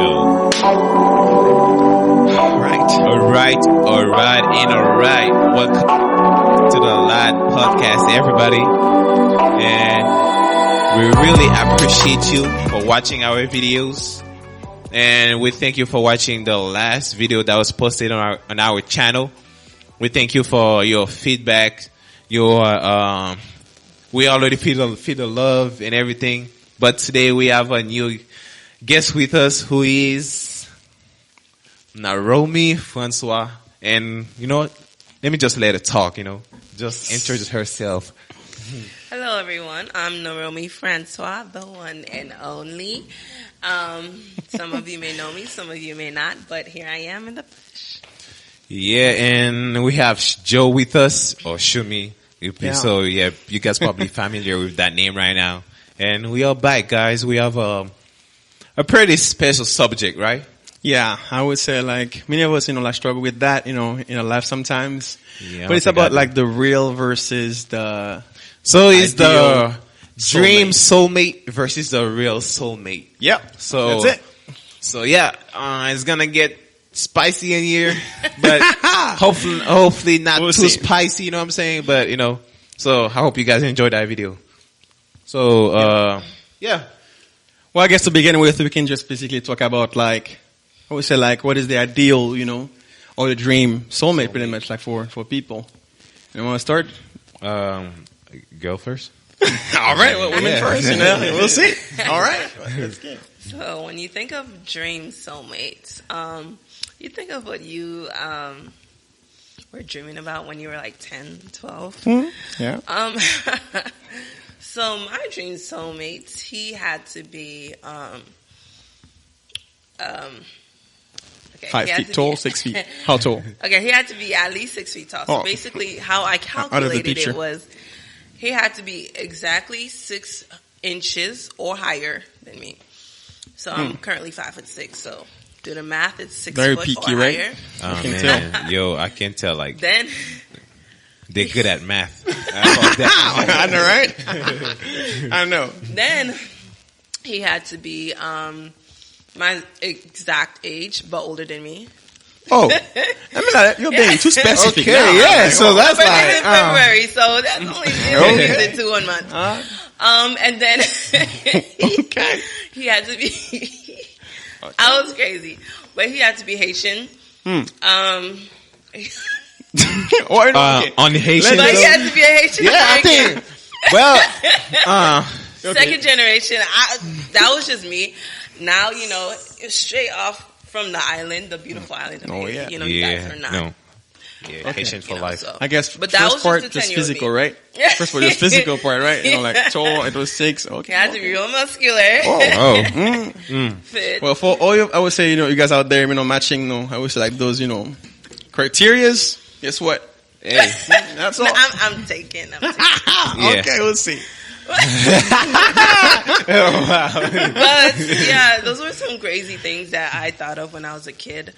go. All right. Welcome to the Theladpodcast, everybody. And we really appreciate you for watching our videos. And we thank you for watching the last video that was posted on our channel. We thank you for your feedback. We already feel the love and everything. But today we have a new guest with us who is Nomyn Francois. And you know what? Let me just let her talk, Just introduce herself. Hello everyone, I'm Nomyn Francois, the one and only. Some of you may know me, some of you may not, but here I am in the flesh. Yeah, and we have Joe with us, or Shumi. So yeah, you guys probably familiar with that name right now. And we are back, guys. We have a pretty special subject, right? Yeah, I would say many of us, struggle with that, in our life sometimes. Yeah, but it's about the real versus the So it's the dream soulmate. soulmate versus the real soulmate. Yep. So that's it. So yeah, it's gonna get spicy in here, but hopefully not too spicy, you know what I'm saying? But so I hope you guys enjoyed that video. So yeah. Well, I guess to begin with, we can just basically talk about I would say what is the ideal, or the dream soulmate pretty much for people. You want to start? Go first. All right, well, women first, we'll see. All right. Let's go. So when you think of dream soulmates, you think of what you were dreaming about when you were 10, 12. Mm-hmm. Yeah. So my dream soulmate, he had to be 5 feet tall, 6 feet. How tall? Okay, he had to be at least 6 feet tall. So basically how I calculated it was he had to be exactly 6 inches or higher than me. So I'm currently 5'6", so do the math, it's 6 Very foot peaky, or right? higher. Oh man, yo, I can tell Then they're good at math. I know, right? I know. Then he had to be my exact age, but older than me. Oh, you're being too specific. Okay, now. yeah. So that's in February, so that's only in 2 months. And then he had to be. I was crazy, but he had to be Haitian. On the Haitian, but he had to be a Haitian. Yeah, I think. Well, second generation. That was just me. Now straight off from the island, the beautiful island. Of Haiti. You guys are not. No. Yeah, okay. Haitian for life. So. I guess but that that first part just physical, right? First part just physical part, right? Tall, it was 6. Okay. It had to be real muscular. Fit. Well, for all you, I would say, you guys out there, matching, I would say those, criterias. Guess what? Hey. That's all. I'm taking. Okay, we'll see. But yeah, those were some crazy things that I thought of when I was a kid.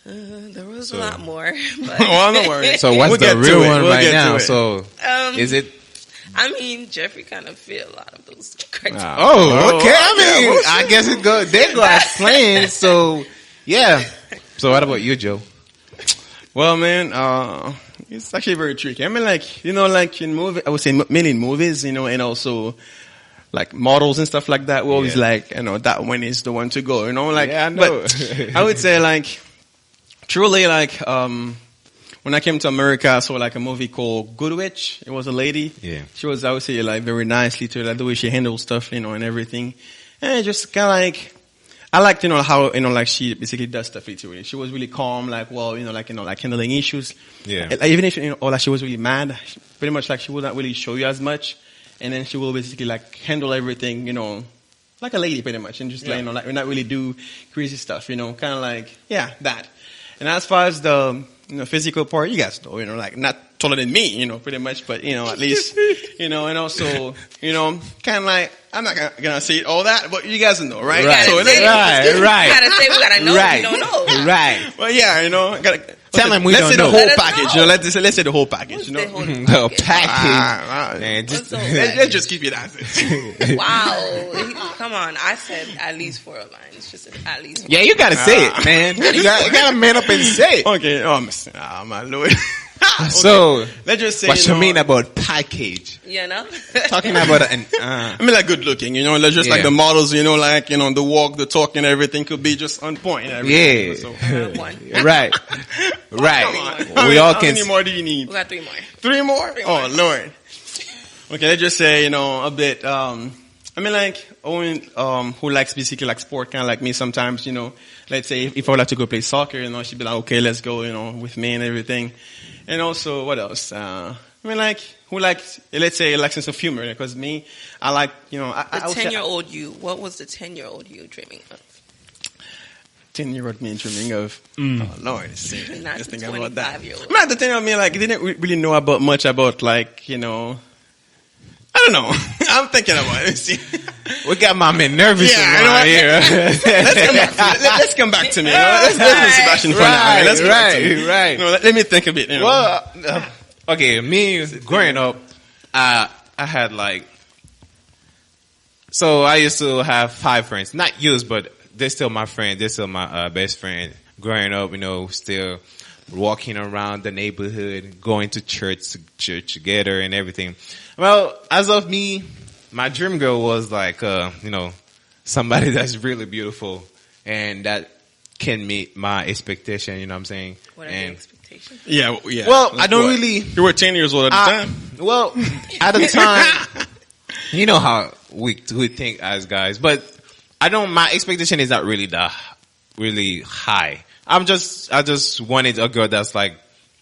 There was a lot more. But well, don't worry. So what's the real one right now? So is it? I mean, Jeffrey kind of fit a lot of those criteria. Oh, okay. I guess it go. They go as planned. So yeah. So what about you, Joe? Well, man, it's actually very tricky. I mean, in movie, I would say mainly in movies, and also models and stuff like that. We're always that one is the one to go, Yeah, I know. But I would say truly when I came to America, I saw a movie called Good Witch. It was a lady. Yeah. She was, I would say, very nicely to the way she handled stuff, and everything. And just kind of I liked, how, she basically does stuff literally. She was really calm, handling issues. Yeah. Even if, she was really mad, pretty much she would not really show you as much. And then she will basically handle everything, like a lady pretty much. And just not really do crazy stuff, kind of that. And as far as the, physical part, you guys know, not taller than me, pretty much, but, at least, and also, kind of I'm not gonna say all that, but you guys know, right? Right. So, right. You gotta say, we gotta know if you don't know. Right. Well, yeah, Tell him we let's don't say know. the whole package. You know, let's say the whole package. You know, The package. Man, let's just keep it as it. Wow. Come on. I said at least 4 lines. Just at least. Yeah, you gotta say it, man. You gotta man up and say it. Okay. Oh my lord. Okay. So let's just say. What you mean about package? You know. Talking about I mean, like good looking. You know, let's just like the models. You know, like the walk, the talk, and everything could be just on point. And everything. Yeah. So. One. Right. We all How can. many more do you need? We got 3 more. 3 more? Oh lord. Okay, let's just say a bit. I mean, like Owen, who likes basically like sport, kind of like me sometimes. You know, let's say if I would like to go play soccer, she'd be like, okay, let's go. With me and everything. And also, what else? I mean, like, who likes, let's say, like sense of humor? Because me, I like, The 10-year-old you. What was the 10-year-old you dreaming of? 10-year-old me dreaming of. Oh Lord, Not just the think about that. 25-year-old. Not the 10-year-old me, like, didn't really know about much about, like, I don't know. I'm thinking about it. See? We got my man nervous here. Let's come back to me. Let's leave Sebastian for now. Let's come back to me. Right. Let me think a bit. Well, okay, me growing up, I had so I used to have 5 friends. Not used, but they're still my friend. They're still my best friend. Growing up, still walking around the neighborhood, going to church together and everything. Well, as of me, my dream girl was like, somebody that's really beautiful and that can meet my expectation, you know what I'm saying? What are the expectations? Yeah. Well, like I don't really... You were 10 years old at the time. Well, at the time, you know how we think as guys, but my expectation is not really really high. I just wanted a girl that's like,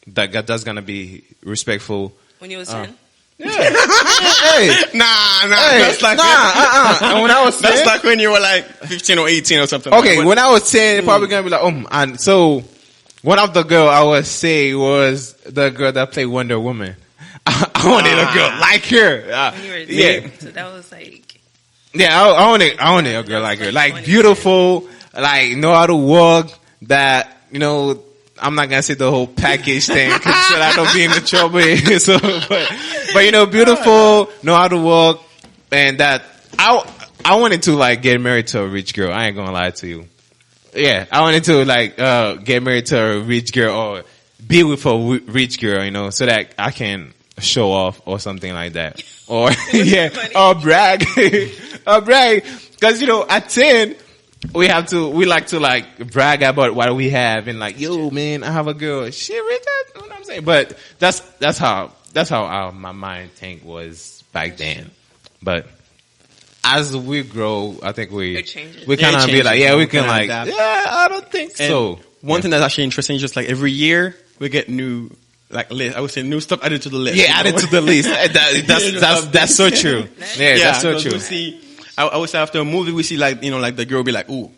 that's gonna be respectful. When you was 10? Yeah. Hey. Nah. Hey. That's like And when I was 10, that's like when you were like 15 or 18 or something. Okay, when I was 10, it's probably gonna be like, and so one of the girl I would say was the girl that played Wonder Woman. I wanted a girl like her. When you were 10, yeah. So that was like... Yeah, I wanted a girl like her. Like beautiful, like know how to walk, that, I'm not gonna say the whole package thing because I don't be in the trouble. So, but beautiful, know how to walk, and that I wanted to like get married to a rich girl. I ain't gonna lie to you. Yeah, I wanted to like get married to a rich girl or be with a rich girl, so that I can show off or something like that, or or brag, because at 10. We like to like brag about what we have and like, yo man, I have a girl. She rich, you know what I'm saying? But that's how my mind think was back then. But as we grow, I think we kind of be like, we can like, I don't think so. One thing that's actually interesting is just like every year we get new, like list. I would say new stuff added to the list. Yeah, added to the list. That's so true. Yeah, that's so true. I would say after a movie we see like, like the girl be like, ooh,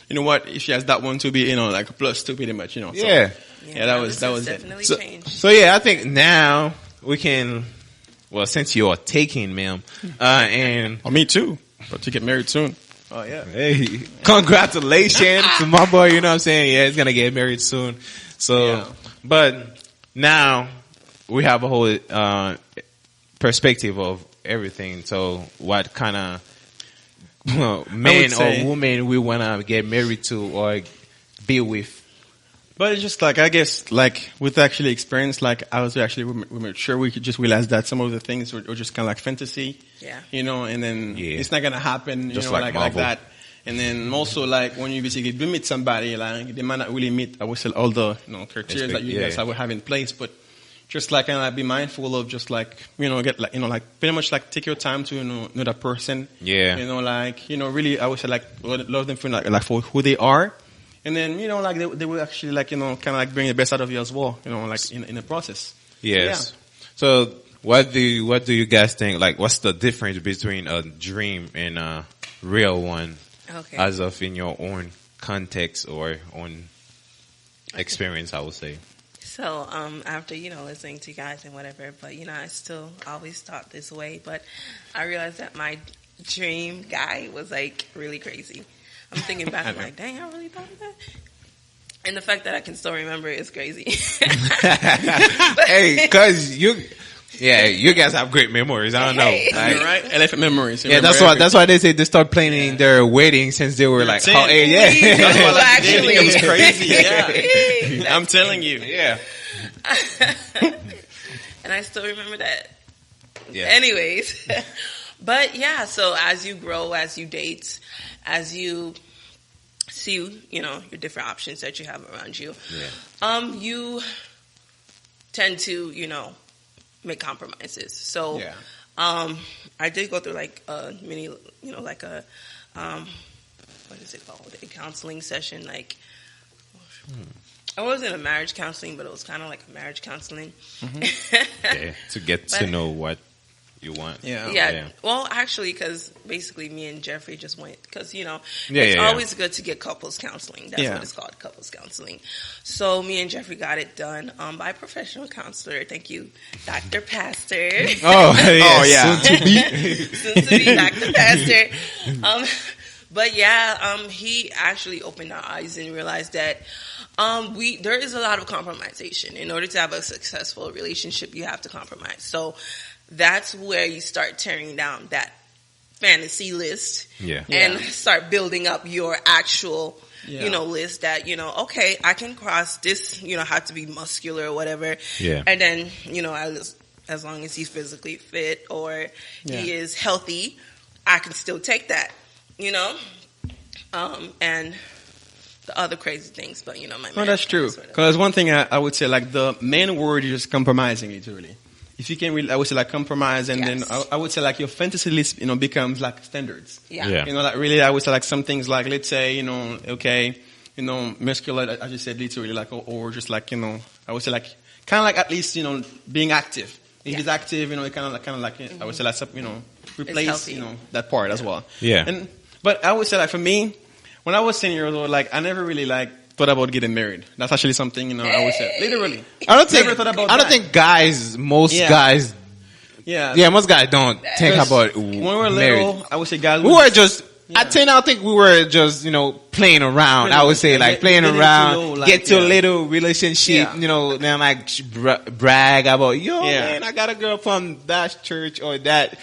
you know what? If she has that one to be, like a plus 2 pretty much, So, yeah, that was definitely it. Changed. So yeah, I think now we can, well, since you are taking, ma'am, and me too, but to get married soon. Oh yeah. Hey, congratulations to my boy, you know what I'm saying? Yeah, he's gonna get married soon. So, but now we have a whole, perspective of everything. So what kind of man or woman we want to get married to or be with? But it's just like, I guess, like with actually experience, like I was actually, we made sure we could just realize that some of the things were just kind of like fantasy. Yeah. And then it's not going to happen, just like that. And then also like when you basically do meet somebody, like they might not really meet, I would say, all the, criteria that you guys would have in place, but just like, kind of like be mindful of just like, get like, like pretty much like take your time to, know that person. Yeah. Really, I would say like love them for who they are. And then, like they will actually like, kind of like bring the best out of you as well, like in the process. Yes. Yeah. So what do you guys think? Like, what's the difference between a dream and a real one? Okay. As of in your own context or own experience, I would say. So, after, listening to you guys and whatever, but, I still always thought this way, but I realized that my dream guy was, like, really crazy. I'm thinking back, I'm like, dang, I really thought of that? And the fact that I can still remember it is crazy. Hey, cause you guys have great memories. I don't know. Like, right? Elephant memories. Yeah, that's why they say they start planning their wedding since they were like, That's Well, actually, it was crazy. Yeah. I'm telling you. Yeah. And I still remember that. Yeah. Anyways. But yeah, so as you grow, as you date, as you see, your different options that you have around you, you tend to, make compromises. So, I did go through like a mini, like a, what is it called? A counseling session. Like, I wasn't a marriage counseling, but it was kind of like a marriage counseling. Mm-hmm. To get to know what you want. Yeah. Well, actually, because basically me and Jeffrey just went, because, it's always good to get couples counseling. That's what it's called, couples counseling. So me and Jeffrey got it done by a professional counselor. Thank you, Dr. Pastor. Soon to be Dr. Pastor. But he actually opened our eyes and realized that there is a lot of compromisation. In order to have a successful relationship, you have to compromise. So that's where you start tearing down that fantasy list and start building up your actual, list that, okay, I can cross this, have to be muscular or whatever. Yeah. And then, as long as he's physically fit or he is healthy, I can still take that, and the other crazy things, but my that's true. Because one thing I would say, like the main word is just compromising it really. If you can really, I would say like compromise, and then I would say like your fantasy list, becomes like standards. Yeah. Like really, I would say like some things like, let's say, muscular, as you said, literally like, or just like, I would say like, kind of like at least, being active. If it's active, it kind of like, I would say like, replace, that part as well. Yeah. But I would say like for me, when I was 10 years old, like I never really like thought about getting married. That's actually something, I would say. Literally. I don't think guys, most guys don't think about when we were little, I would say guys we were just at 10, I think we were just, playing around. I would say like playing around, get to a little relationship, then like brag about, man, I got a girl from that church or that.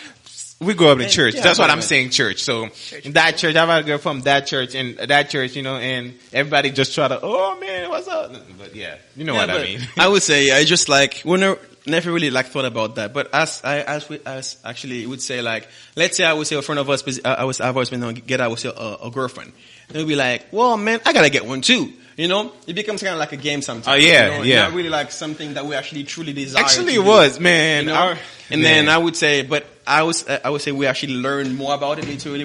We grew up in church. That's what I'm saying, church. So, in that church, I have a girl from that church, and that church, and everybody just try to, oh man, what's up? But you know what I mean. I would say, I just like, we never really like thought about that. But as actually would say like, let's say I would say a friend of us, I've always been get, I would say a girlfriend. They'll be like, well man, I gotta get one too. It becomes kind of like a game sometimes. Oh yeah, Not really like something that we actually truly desire. Actually, it was, man. Then I would say, but I would say we actually learned more about it. Literally,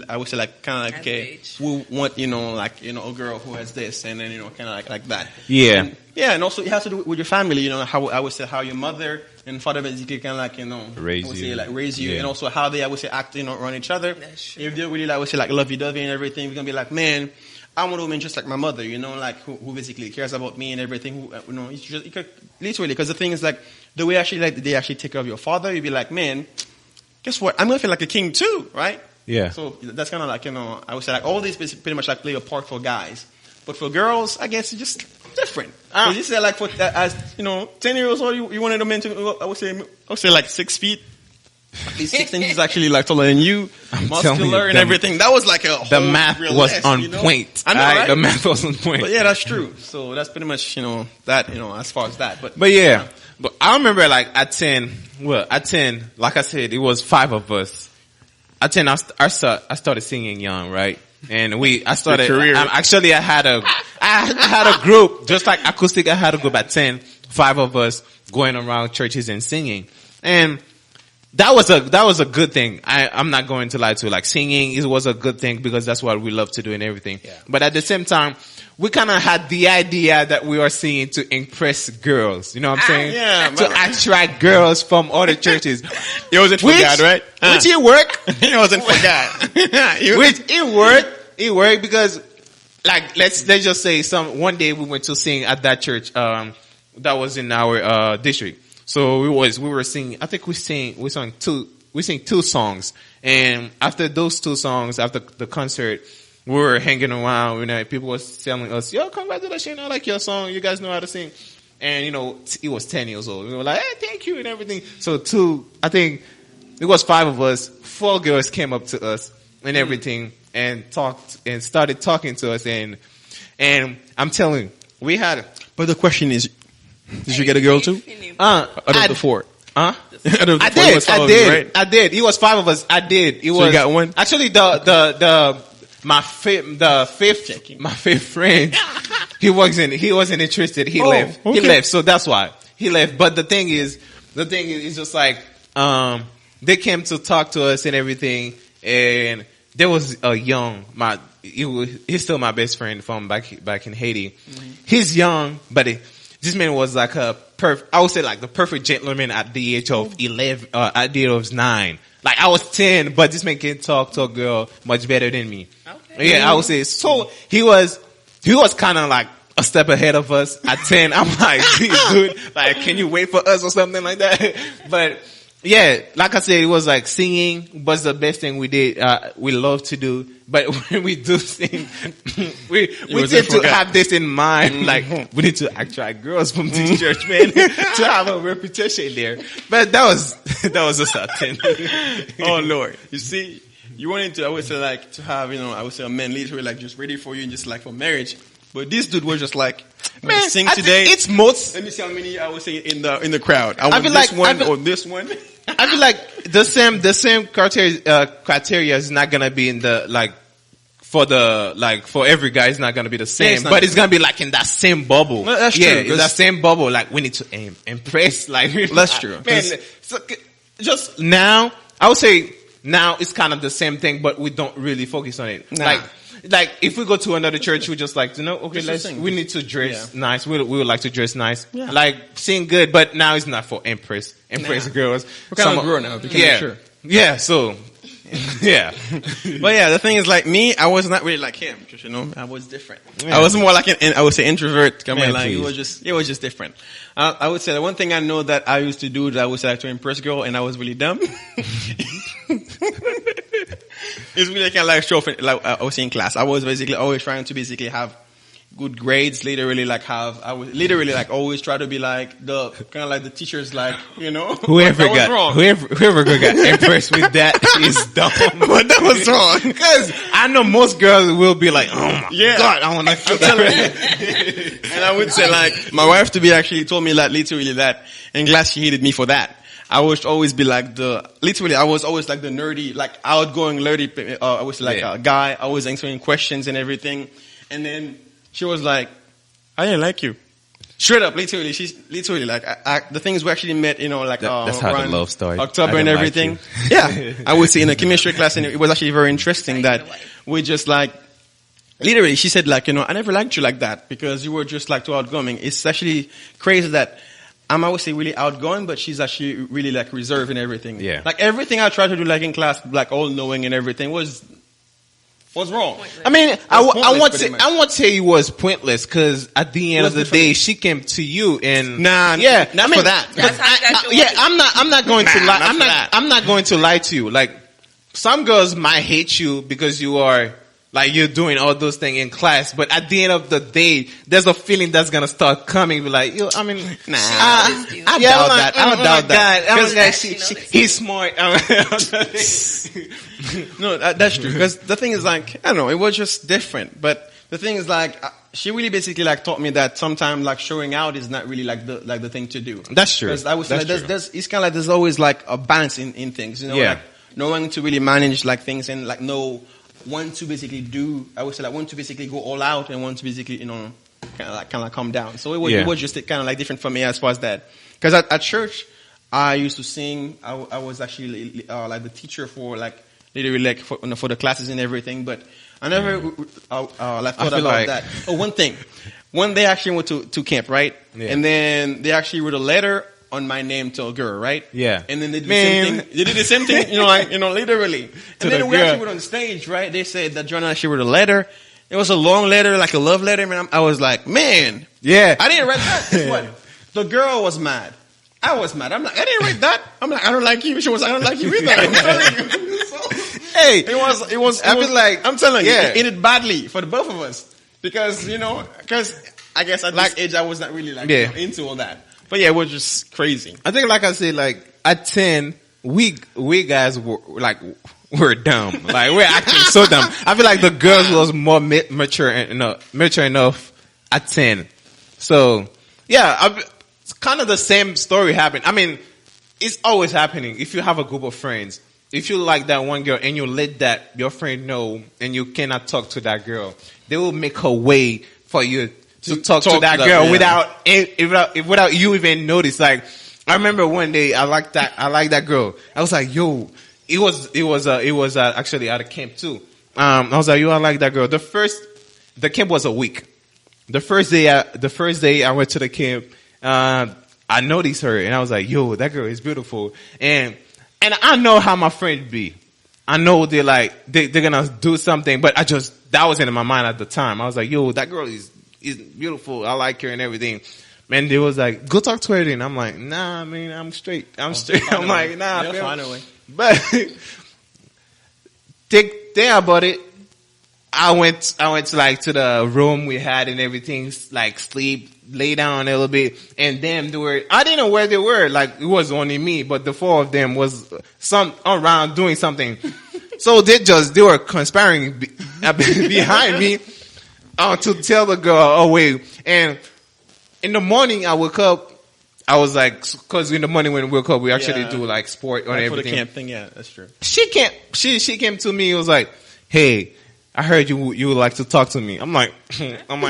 I would say like kind of like okay, we want a girl who has this, and then kind of like that. Yeah. And also it has to do with your family. How I would say how your mother and father basically kind of like raise you, and also how they I would say act around each other. If they really I would say like lovey-dovey and everything, we're gonna be like, man, I want a woman just like my mother, like who basically cares about me and everything. Who it's just literally because the thing is like the way actually like they actually take care of your father. You'd be like, man, guess what? I'm gonna feel like a king too, right? Yeah. So that's kind of like I would say like all these pretty much like play a part for guys, but for girls, I guess it's just different. You say like for as 10 years old, you wanted a man to I would say like 6 feet. At least 6 inches actually like taller than you, muscular and everything. That was like a whole the math was on point. I know, right? The math was on point. But yeah, that's true. So that's pretty much that as far as that. But yeah. But I remember like at 10, like I said, it was 5 of us. At 10, I started singing young, right? And I started. Actually, I had a group just like acoustic. I had a group at 10, 5 of us going around churches and singing, and that was a good thing. I'm not going to lie to you. Like singing, it was a good thing because that's what we love to do and everything. Yeah. But at the same time, we kind of had the idea that we were singing to impress girls. You know what I'm saying? Yeah. To attract girls from other churches. It wasn't for God, right? Which it worked. It wasn't for God. Which it worked. It worked because, like, let's just say one day we went to sing at that church, that was in our, district. So we were singing, I think we sang 2 songs. And after those 2 songs, after the concert, we were hanging around, you know, people was telling us, yo, congratulations, I like your song, you guys know how to sing. And, you know, he was 10 years old. We were like, hey, thank you and everything. So I think it was 5 of us, 4 girls came up to us and everything and talked and started talking to us. And I'm telling you, we had. But the question is, did you get a girl too? Out of the 4. Huh? I did. It was 5 of us. I did. It was. So you got one? Actually, my fifth friend, he wasn't interested. He left. Okay. He left. So that's why he left. But the thing is just like, they came to talk to us and everything. And there was a he's still my best friend from back in Haiti. Mm-hmm. He's young, but this man was like I would say like the perfect gentleman at the age of 11, at the age of 9. Like I was 10, but this man can talk to a girl much better than me. Okay. Yeah, I would say. So he was kind of like a step ahead of us at 10. I'm like, dude, like, can you wait for us or something like that? But yeah, like I said, it was like singing was the best thing we did. We love to do. But when we do sing, we tend to have this in mind. Like, we need to attract girls from this church, man, to have a reputation there. But that was just a thing. Oh Lord. You see, you wanted to, I would say like, to have, you know, I would say a man literally like just ready for you and just like for marriage. But this dude was just like, man, sing today. It's most. Let me see how many I would say in the crowd. I want this one or this one. I feel like the same criteria is not gonna be in the like for every guy. It's not gonna be the same, but it's gonna be like in that same bubble. No, that's true. In that same bubble. Like we need to impress. Like that's true. Man, so just now, I would say now it's kind of the same thing, but we don't really focus on it. Nah. Like if we go to another church, we just like, you know, okay, we need to dress nice. We would like to dress nice. Yeah. Like sing good, but now it's not for impress girls. We're kind of grown now. Sure. Yeah. So, yeah. But yeah, the thing is like me, I was not really like him. Just, you know, I was different. Yeah. I was more like I would say introvert. It was just different. I would say the one thing I know that I used to do that I was like to impress girl, and I was really dumb. It's really kind of like show, like I was in class. I was basically always trying to basically have good grades. I would literally like always try to be like the kind of like the teachers, like, you know. Whoever got impressed with that is dumb. But that was wrong. Because I know most girls will be like, oh my God, I want to feel that. And I would say like, my wife told me that literally that in class she hated me for that. I would always be like I was always like the nerdy, like outgoing nerdy, I was like a guy, always answering questions and everything. And then she was like, I didn't like you. Straight up, literally, she's literally like, the things we actually met, you know, like, that's how the love started. October and everything. Like yeah. I would say in a chemistry class, and it was actually very interesting that we just like, literally, she said like, you know, I never liked you like that because you were just like too outgoing. It's actually crazy that I'm, I would say, really outgoing, but she's actually really like reserved and everything. Yeah. Like everything I tried to do like in class, like all knowing and everything was wrong. I mean, I won't say it was pointless because at the end of the day, she came to you and not for that. I'm not going to lie. I'm not going to lie to you. Like some girls might hate you because you are. Like you're doing all those things in class, but at the end of the day, there's a feeling that's gonna start coming. Be like, I mean, I doubt that. He's smart. No, that's true. Because the thing is, like, I don't know, it was just different. But the thing is, like, she really basically like taught me that sometimes like showing out is not really like the thing to do. That's true. I would say it's kind of like there's always like a balance in things, you know, like knowing to really manage like things and like know. Want to basically go all out and want to basically, you know, kind of calm down. So it was just kind of like different for me as far as that. Because at church, I used to sing. I was actually like the teacher for like literally like for the classes and everything. But I never like thought about that. Oh, one thing. One day I actually went to camp, right? Yeah. And then they actually wrote a letter on my name to a girl, right? Yeah. And then they did the same thing. They did the same thing, you know, like, you know, literally. And then we actually went on stage, right? They said that John actually wrote a letter. It was a long letter, like a love letter. Man, I was like, man. Yeah. I didn't write that. Guess what? The girl was mad. I was mad. I'm like, I didn't write that. I'm like, I don't like you. She was like, I don't like you either. Hey, it was. I feel like I'm telling you, yeah. it ended badly for the both of us because I guess at this age I was not really into all that. But yeah, it was just crazy. I think, like I said, like at 10, we guys we're dumb. Like we're acting so dumb. I feel like the girls was more mature enough at 10. So yeah, it's kind of the same story happened. I mean, it's always happening. If you have a group of friends, if you like that one girl and you let that your friend know and you cannot talk to that girl, they will make a way for you to talk to that girl without you even notice. Like, I remember one day I liked that girl. I was like, yo, it was actually at a camp too. I was like, yo, I like that girl. The camp was a week. The first day I went to the camp, I noticed her and I was like, yo, that girl is beautiful. And I know how my friend be. I know they're gonna do something, but that wasn't in my mind at the time. I was like, yo, that girl is beautiful. I like her and everything. Man, they was like, go talk to her then. I'm like, nah, man, I'm straight. I'm like, nah, they'll find a way. But think about it. I went to the room we had and everything, like lay down a little bit, and them I didn't know where they were. Like, it was only me, but the four of them was around doing something. So they were conspiring behind me, to tell the girl away. And in the morning I woke up, I was like, cause in the morning when we woke up, we actually do like sport or everything. For the camp thing, yeah, that's true. She came to me, it was like, hey, I heard you would like to talk to me. I'm like, me? I'm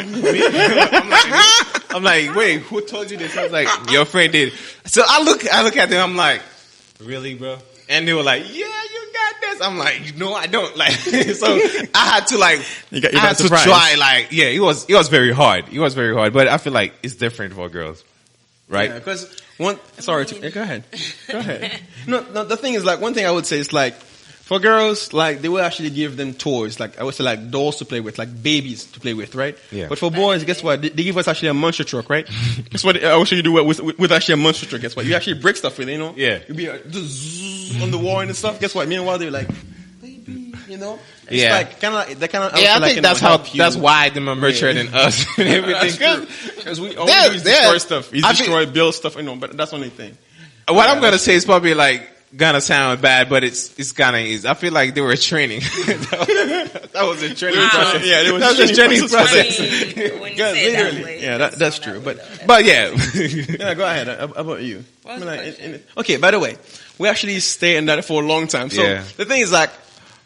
like, wait, who told you this? I was like, your friend did. So I look at them, I'm like, really, bro? And they were like, yeah, you got this. I'm like, no, I don't. Like, so I had to try, like, yeah, it was very hard. It was very hard, but I feel like it's different for girls, right? Yeah, because go ahead. No, the thing is, like, one thing I would say is, like, for girls, like, they will actually give them toys, like, I would say, like, dolls to play with, like, babies to play with, right? Yeah. But for boys, guess what? They give us actually a monster truck, right? Guess what? I will show you do with actually a monster truck. Guess what? You actually break stuff with it, you know? Yeah. You be on the wall and stuff. Guess what? Meanwhile, they're like, baby, you know? It's like, I think that's why they're more mature than us and everything. Because we always destroy stuff. We destroy, build stuff, you know, but that's the only thing. What I'm gonna say is probably like, gonna sound bad, but it's kind of easy. I feel like they were training. that was a training process. Yeah, that was a training process. When you say it that way, yeah, that's true. But yeah, yeah. Go ahead. How about you? Okay. By the way, we actually stay in that for a long time. So the thing is, like,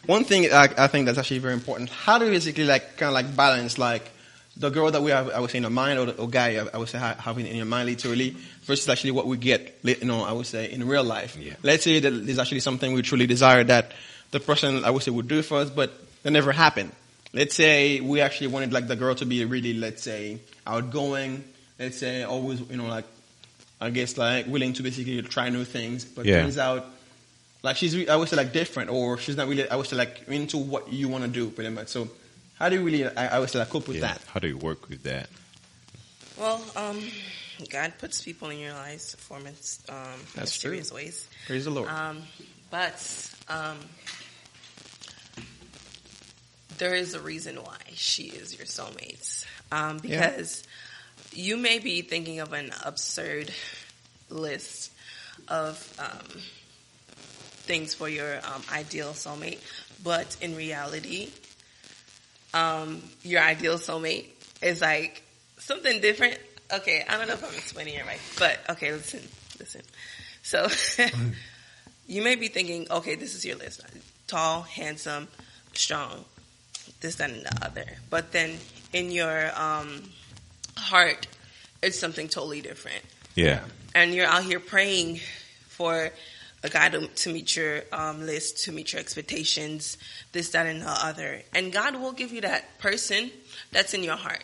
one thing I think that's actually very important. How do you basically like kind of like balance like the girl that we have, I would say, in our mind, or guy, I would say, having in your mind literally, versus actually what we get, you know, I would say, in real life. Yeah. Let's say that there's actually something we truly desire that the person, I would say, would do for us, but that never happened. Let's say we actually wanted, like, the girl to be really, let's say, outgoing, let's say, always, you know, like, I guess, like, willing to basically try new things, but turns out, like, she's, I would say, like, different, or she's not really, I would say, like, into what you want to do, pretty much. So, how do you really, I would say, like, cope with that? How do you work with that? Well, God puts people in your lives for mysterious ways. Praise the Lord. But there is a reason why she is your soulmate. Because you may be thinking of an absurd list of things for your ideal soulmate, but in reality, your ideal soulmate is like something different. Okay, I don't know if I'm explaining it right, but okay, listen. So you may be thinking, okay, this is your list: tall, handsome, strong, this, that, and the other. But then in your heart, it's something totally different. Yeah. And you're out here praying for a guy to meet your list, to meet your expectations, this, that, and the other. And God will give you that person that's in your heart.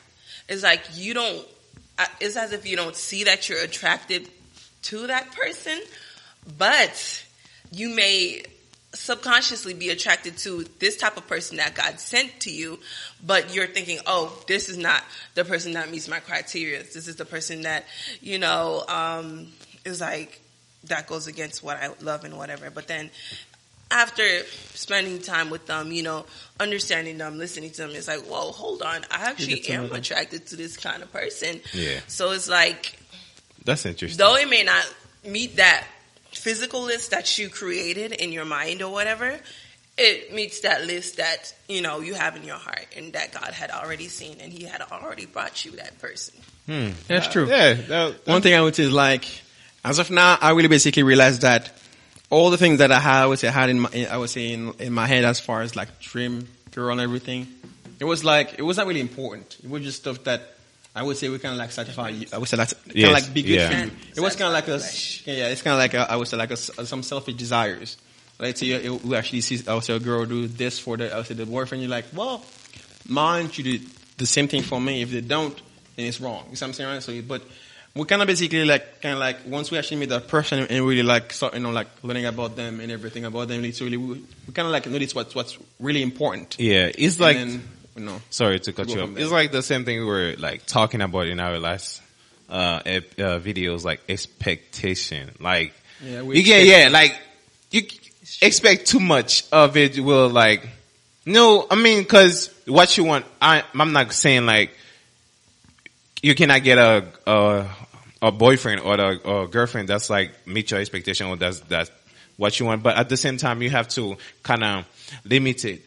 It's like it's as if you don't see that you're attracted to that person, but you may subconsciously be attracted to this type of person that God sent to you, but you're thinking, oh, this is not the person that meets my criteria. This is the person that, you know, is like, that goes against what I love and whatever. But then after spending time with them, understanding them, listening to them, it's like, whoa, hold on. I actually am attracted to this kind of person. Yeah. So it's like, that's interesting. Though it may not meet that physical list that you created in your mind or whatever, it meets that list that, you have in your heart and that God had already seen, and he had already brought you that person. That's true. Yeah. One thing I would say is like, as of now, I really basically realized that all the things that I had in my head as far as like dream girl and everything, it was not really important. It was just stuff that I would say we kind of like satisfy you. I would say that's kind of like be good for you. It was kind of like it's kind of like I would say like some selfish desires. Let's say we actually see, I would say a girl do this for the boyfriend. You're like, well, mind you do the same thing for me. If they don't, then it's wrong. You see what I'm saying? Right? So, but we kind of basically like once we actually meet that person and really like start, like learning about them and everything about them, it's really, we kind of like notice what's really important. Yeah. It's like, then, sorry to cut you off. It's like the same thing we were like talking about in our last, videos, like expectation. Like, you expect too much of it will like, no, I mean, cause what you want, I'm not saying like, you cannot get a boyfriend or a girlfriend that's like meet your expectation or that's what you want. But at the same time, you have to kind of limit it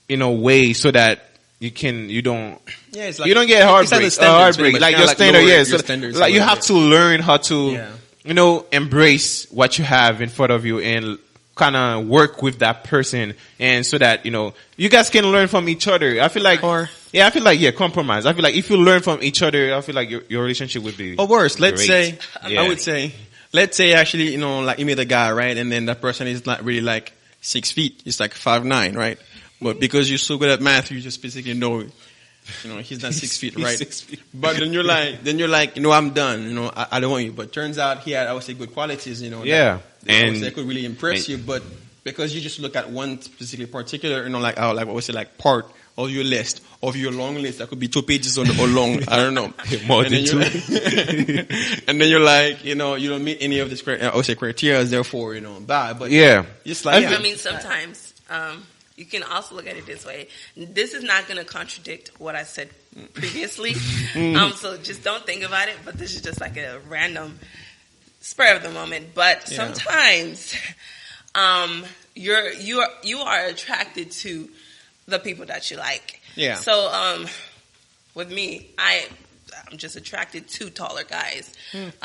in a way so that you don't get heartbreak. Like your standard, like you have to learn how to, embrace what you have in front of you and kind of work with that person, and so that you guys can learn from each other. I feel like, compromise. I feel like if you learn from each other, I feel like your relationship would be. Or worse, let's say actually, like you meet a guy, right, and then that person is not really like 6 feet. He's like 5'9", right? But because you're so good at math, you just basically know he's not 6 feet, right? 6 feet. But then you're like, I'm done. I don't want you. But turns out he had, I would say, good qualities. That could really impress you. But because you just look at one specific particular, part of your list, of your long list, that could be 2 pages or long. I don't know. More than two. And then you're like, you don't meet any of these criteria, therefore, bad. But it's like, I mean, sometimes. You can also look at it this way. This is not going to contradict what I said previously. So just don't think about it. But this is just like a random spur of the moment. But sometimes, you are attracted to the people that you like. Yeah. So, with me, I'm just attracted to taller guys.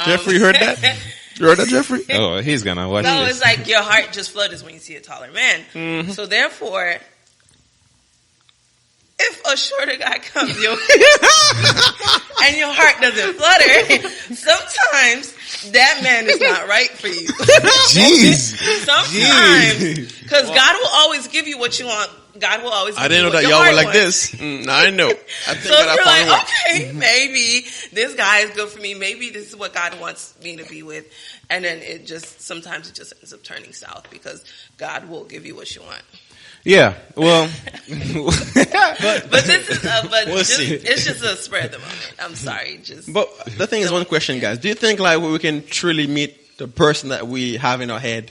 Jeffrey, you heard that? You heard that, Jeffrey? Oh, he's gonna watch this. No, this. It's like your heart just flutters when you see a taller man. Mm-hmm. So therefore, if a shorter guy comes your and your heart doesn't flutter, sometimes that man is not right for you. Jeez. Sometimes, because God will always give you what you want. God will always give I didn't know that y'all were like this. I know. I think so if you're like, okay, maybe this guy is good for me. Maybe this is what God wants me to be with. And then sometimes it just ends up turning south because God will give you what you want. Yeah, well, but this is, it's just a spread of the moment. I'm sorry, But the thing is, one question, guys: do you think like we can truly meet the person that we have in our head,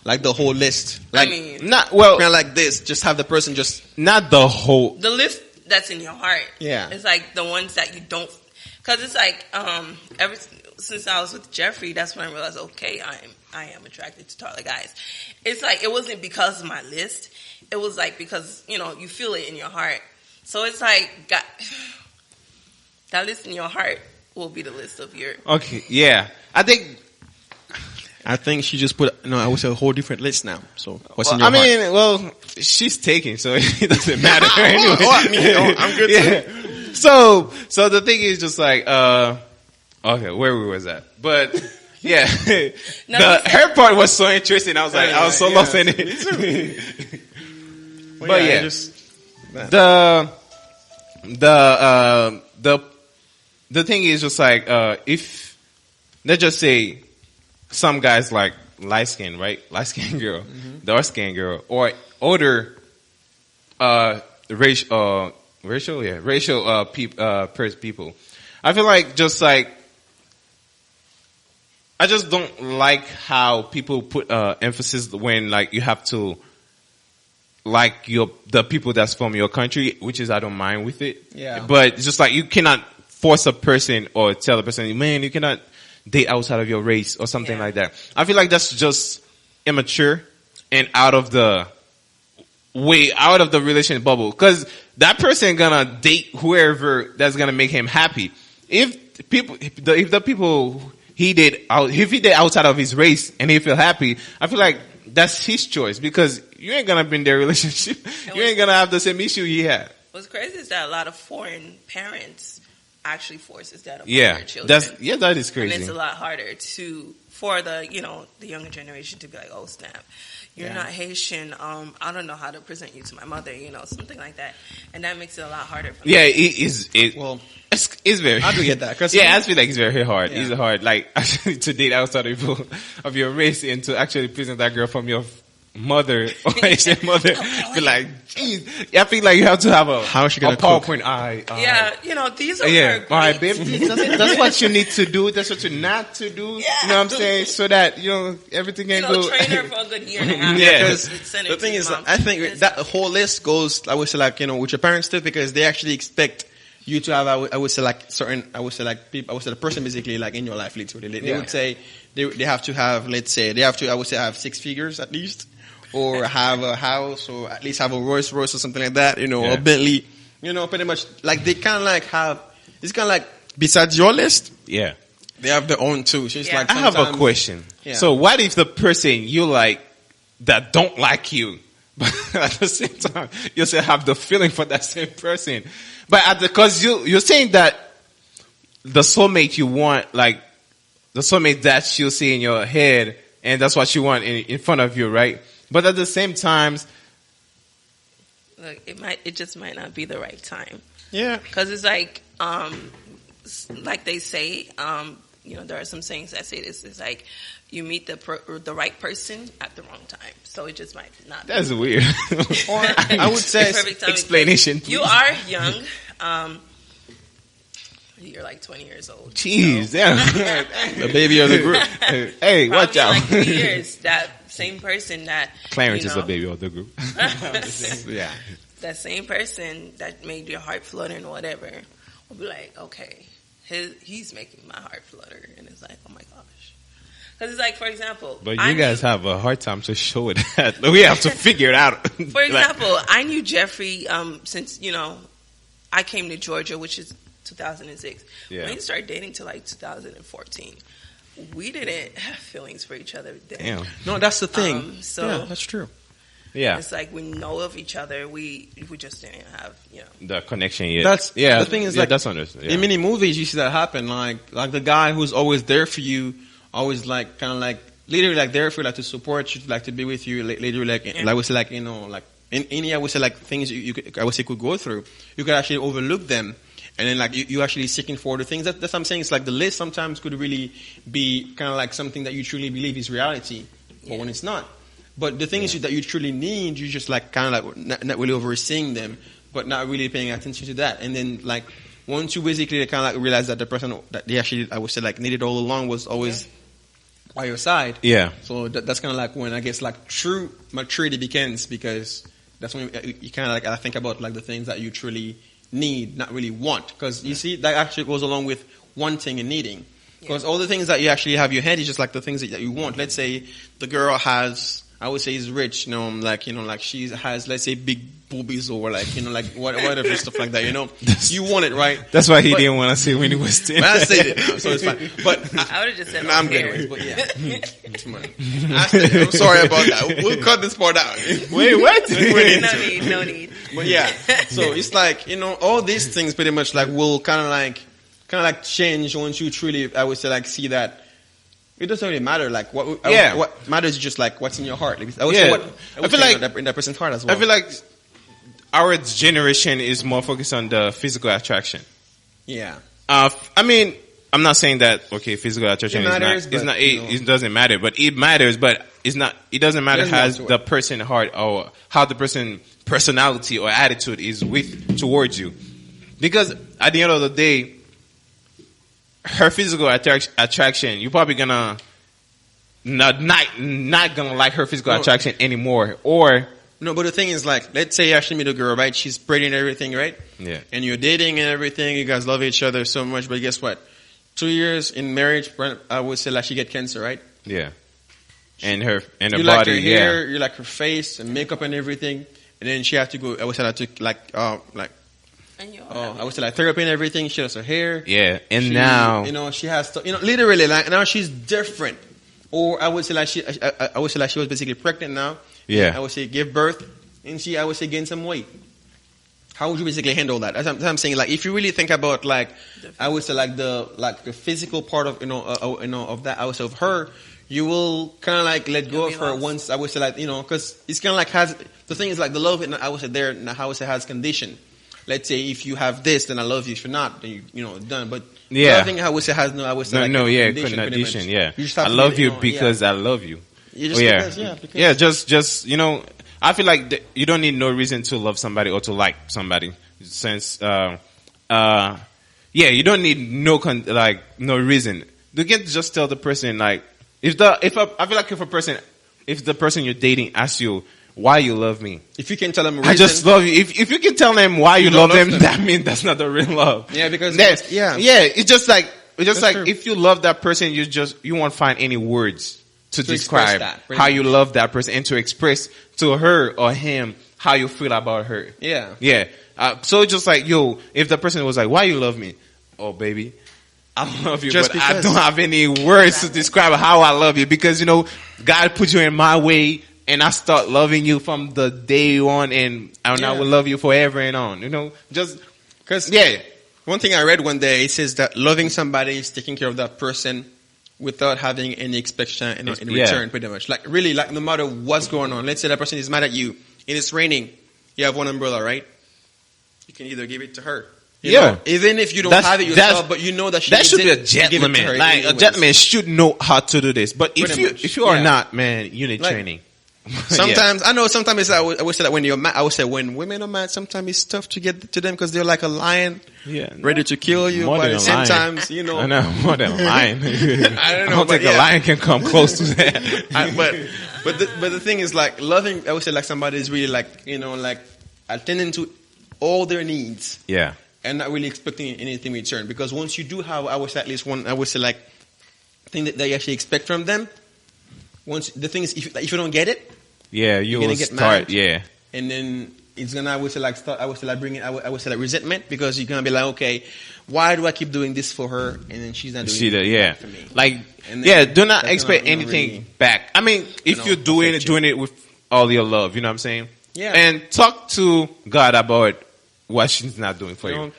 like the whole list? Like, kind of like this. Just have the person, just not the whole. The list that's in your heart. Yeah, it's like the ones that you don't, because it's like ever since I was with Jeffrey, that's when I realized, okay, I am attracted to taller guys. It's like it wasn't because of my list. It was like because, you feel it in your heart. So it's like, that list in your heart will be the list of your... Okay, yeah. I think she just put, I would say a whole different list now. So what's in your heart? She's taking, so it doesn't matter anyway. I'm good too. So the thing is just like, okay, where we was at? But... Yeah, her part was so interesting. I was like, I was so lost in it. But the thing is just like, if let's just say some guys like light skin, right? Light skin girl, dark skin girl, or older, racial people. I feel like just like, I just don't like how people put emphasis when like you have to like the people that's from your country, which is I don't mind with it. Yeah. But it's just like you cannot force a person or tell a person, man, you cannot date outside of your race or something like that. I feel like that's just immature and out of the relation bubble, because that person gonna date whoever that's gonna make him happy. If the people he did outside of his race and he feel happy, I feel like that's his choice, because you ain't gonna be in their relationship. You ain't gonna have the same issue he had. What's crazy is that a lot of foreign parents actually forces that upon their children. That is crazy. And it's a lot harder for the younger generation to be like, oh snap, you're not Haitian. I don't know how to present you to my mother, something like that, and that makes it a lot harder for them. Yeah, it is. It's very. I do get that. I feel like it's very hard. Yeah. It's hard, like actually to date outside of your race and to actually present that girl from your mother or Asian mother. Be like, geez, I feel like you have to have a PowerPoint. These are her all right, babe. That's what you need to do. That's what you're not to do. Yeah. You know what I'm saying? So that everything can go. Train her for a good year and a half. Because the thing is, I think that whole list goes, I would say, like with your parents too, because they actually expect you to have, I would say the person basically like in your life literally. They would say they have to have, let's say, I would say have 6 figures at least, or have a house, or at least have a Rolls Royce or something like that, or a Bentley, pretty much like they kind of like have, it's kind of like besides your list. Yeah. They have their own too. So it's like I have a question. Yeah. So what if the person you like that don't like you, but at the same time you still have the feeling for that same person? But because you're saying that the soulmate you want, like the soulmate that you see in your head, and that's what you want in front of you, right? But at the same time, look, it just might not be the right time. Yeah, because it's like they say, there are some sayings that say this. It's like you meet the right person at the wrong time. So it just might not. That's weird. Or I would say explanation. You are young. You're like 20 years old. Jeez, the baby of the group. Hey, watch out. Like 3 years, that same person that Clarence is the baby of the group. Yeah. That same person that made your heart flutter and whatever will be like, okay, he's making my heart flutter, and it's like, oh my gosh. Because it's like, for example, but you guys have a hard time to show it. We have to figure it out. For example, I knew Jeffrey since I came to Georgia, which is 2006. Yeah. We didn't start dating till like 2014. We didn't have feelings for each other then. Damn. No, that's the thing. So that's true. Yeah, it's like we know of each other. We just didn't have the connection yet. The thing is, like, that's understood. Yeah. In many movies you see that happen. Like the guy who's always there for you, always like kind of like literally like there for you, like to support you, like to be with you. Literally like I would say like like in any I would say like things you could, I would say could go through. You could actually overlook them. And then like you actually seeking for the things. That's what I'm saying. It's like the list sometimes could really be kind of like something that you truly believe is reality, but when it's not. But the thing is that you truly need, you just like kind of like not really overseeing them, but not really paying attention to that. And then like once you basically kind of like realize that the person that they actually, I would say like needed all along was always by your side. Yeah. So that's kind of like when I guess like true maturity begins, because that's when you kind of like I think about like the things that you truly need, not really want, because you see that actually goes along with wanting and needing, because all the things that you actually have in your head is just like the things that you want. Let's say the girl has, I would say, is rich, like she has, let's say, big boobies or like like whatever stuff like that, you want it, right? That's why he didn't want to say when he was 10. I said it now, so it's fine. But I would have just said I'm good, but yeah. I'm sorry about that. We'll cut this part out. Wait, what? No need. But yeah, so it's like all these things pretty much like will kind of like change once you truly, I would say, like see that it doesn't really matter. Like what matters is just like what's in your heart. Like, I feel like in that person's heart as well. I feel like our generation is more focused on the physical attraction. Yeah. I mean, I'm not saying that physical attraction it doesn't matter, but it matters. But it's not. It doesn't matter how the person heart or how the person personality or attitude is towards you, because at the end of the day, her physical attraction, you're probably gonna not gonna like her physical attraction anymore, or no. But the thing is, like, let's say you actually meet a girl, right? She's pretty and everything, right? Yeah. And you're dating and everything. You guys love each other so much, but guess what? 2 years in marriage, I would say like she get cancer, right? Yeah. And her you body, like her hair, you like her face and makeup and everything, and then she had to go. I would say I would say like therapy and everything. She does her hair. Yeah, and now she has to, literally like now she's different. Or I would say like she was basically pregnant now. Yeah, I would say give birth, and I would say gain some weight. How would you basically handle that? That's what I'm saying. Like if you really think about like I would say like the physical part of of that, I would say of her. You will kind of like let go of her once, I would say, like, because it's kind of like the thing is like the love, I would say there, I would say has condition. Let's say if you have this, then I love you. If you're not, then done. But loving, I would say has condition. Yeah. I love you because I love you. Just I feel like you don't need no reason to love somebody or to like somebody. Since, you don't need no reason. You can just tell the person like, I feel like if the person you're dating asks you why you love me, if you can tell them a reason, I just love you. If you can tell them why you love them, that means that's not the real love. Yeah, because it's just like true. If you love that person, you won't find any words to describe how you love that person and to express to her or him how you feel about her. Yeah. So it's just like, if the person was like, why you love me? Oh, baby, I love you, but I don't have any words to describe how I love you because, God put you in my way and I start loving you from the day on and I will love you forever and on, just because, one thing I read one day, it says that loving somebody is taking care of that person without having any expectation in return, pretty much. Like really, like no matter what's going on, let's say that person is mad at you and it's raining, you have one umbrella, right? You can either give it to her. Even if you don't have it yourself, but you know that that should be a gentleman. Like a gentleman should know how to do this. But if you are not, man, you need training. Sometimes I know. Sometimes I would say that when you're mad, I would say when women are mad, sometimes it's tough to get to them because they're like a lion, ready to kill you. But at the same time, I know more than a lion. I don't know. I don't think a lion can come close to that. But the thing is, like loving, I would say like somebody is really like like attending to all their needs. Yeah. And not really expecting anything in return. Because once you do have, I would say at least one, I would say like, thing that they actually expect from them. Once the thing is, if you don't get it, you're gonna get mad. And then it's gonna, I would say like resentment because you're gonna be like, okay, why do I keep doing this for her and then she's not doing it for me? Like, do not expect anything back. I mean, if you're doing it with all your love, you know what I'm saying? Yeah. And talk to God about what she's not doing for you.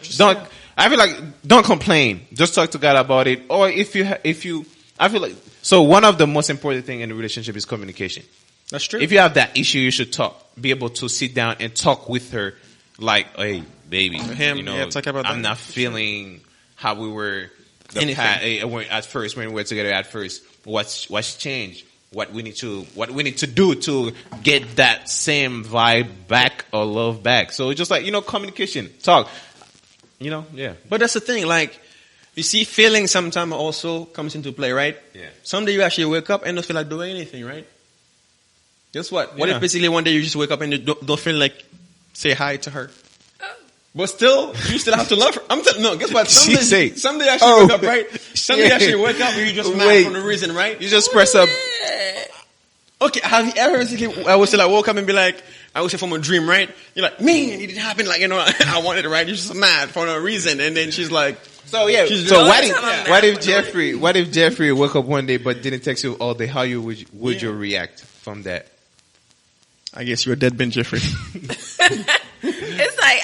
I feel like don't complain. Just talk to God about it. Or I feel like, so one of the most important thing in a relationship is communication. That's true. If you have that issue, you should be able to sit down and talk with her like, hey, baby, talk about I'm not feeling how we were at first when we were together at first. What's changed? What we need to do to get that same vibe back or love back. So it's just like, communication, talk, But that's the thing, like, you see, feeling sometimes also comes into play, right? Yeah. Someday you actually wake up and don't feel like doing anything, right? Guess what? What if basically one day you just wake up and you don't feel like say hi to her? But still, you still have to love her. Guess what? Someday you actually wake up, right? Someday you actually wake up and you just mad for no reason, right? You just press up. Okay, have you ever basically, I would say like woke up and be like, I would say from a dream, right? You're like, man, it didn't happen, like, I wanted it, right? You're just mad for no reason. And then she's like, what if Jeffrey woke up one day but didn't text you all day? How would you react from that? I guess you're a deadbeat, Jeffrey. It's like,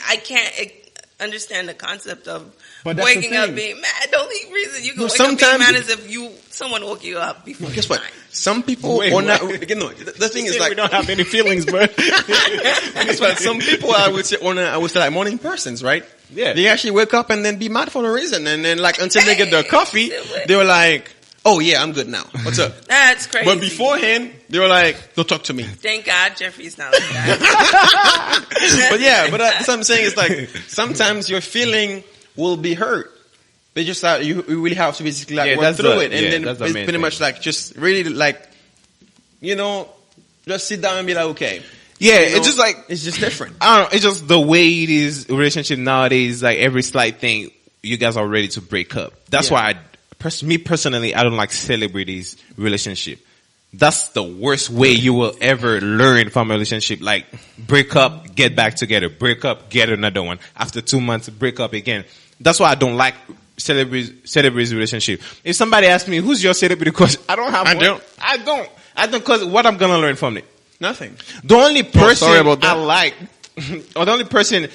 I can't understand the concept of waking up being mad. The only reason you can wake up being mad is if someone woke you up before. Guess what? Some people are not. The thing is like we don't have any feelings, but guess what? Some people I would say like morning persons, right? Yeah. They actually wake up and then be mad for no reason, and then like until they get their coffee, they were like, "Oh yeah, I'm good now. What's up?" That's crazy. But beforehand, they were like, "Don't talk to me." Thank God Jeffrey's not like that. but that's what I'm saying. It's like sometimes your feeling will be hurt. But just that you really have to basically like work through it, and then it's pretty much like just really like, you know, just sit down and be like, okay. Yeah, you know, it's just like it's just different. I don't know. It's just the way it is relationship nowadays. Like every slight thing, you guys are ready to break up. That's why me personally, I don't like celebrities' relationship. That's the worst way you will ever learn from a relationship. Like break up, get back together. Break up, get another one. After 2 months, break up again. That's why I don't like celebrities relationship. If somebody asks me, who's your celebrity crush? I don't have one. I don't, cause what I'm gonna learn from it? Nothing. The only person I like, or the only person